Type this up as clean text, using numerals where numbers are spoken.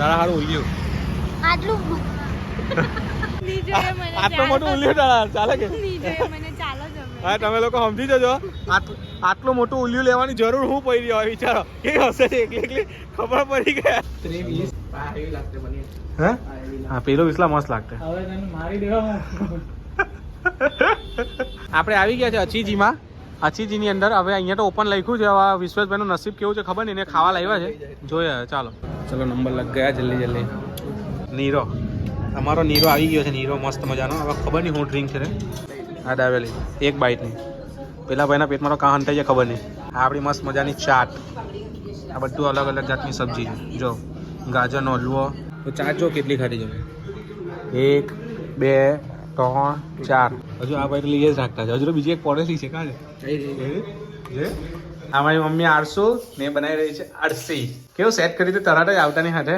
તારા હારું ઉલ્યું આટલું આટલું મોટું ઉલ્યું તારા ચાલે કે મને ચાલો જ અમે હા તમે લોકો સમજી જજો આટલું મોટું ઉલ્યું લેવાની જરૂર હું પડી હોય વિચારો કે હશે એકલી એકલી ખબર પડી ગયા 23 હે હા પેલો વિસલા મસ્ત લાગતો હવે તને મારી દેવા આપણે આવી ગયા છે અચીજીમાં અચીજીની અંદર હવે અહીંયા તો ઓપન લખ્યું છે હવે વિશ્વેશભાઈનું નસીબ કેવું છે ખબર નહીં એને ખાવા લાવ્યા છે જોઈએ ચાલો ચલો નંબર લગ ગયા જલ્દી જલ્દી નીરો અમારો નીરો આવી ગયો છે નીરો મસ્ત મજાનો હવે ખબર નહીં હું ડ્રિંક છે રે આ દાવેલી એક બાઇટની પેલા ભાઈના પેટમાં તો કાં હંતાઈ જાય ખબર નહીં આ આપણી મસ્ત મજાની ચાટ આ બધું અલગ અલગ જાતની સબ્જી છે જો ગાજરનો હલવો તો ચાટ જો કેટલી ખાધી છે 1 2 3 4 હજુ આ ભાઈ લઈએ જ રાખતા છે હજુ તો બીજી એક પોડેલી છે કાં છે આ મારી મમ્મી આરસુ ને બનાવી રહી છે આરસી કેવું સેટ કરી હતી તરત જ આવતાની સાથે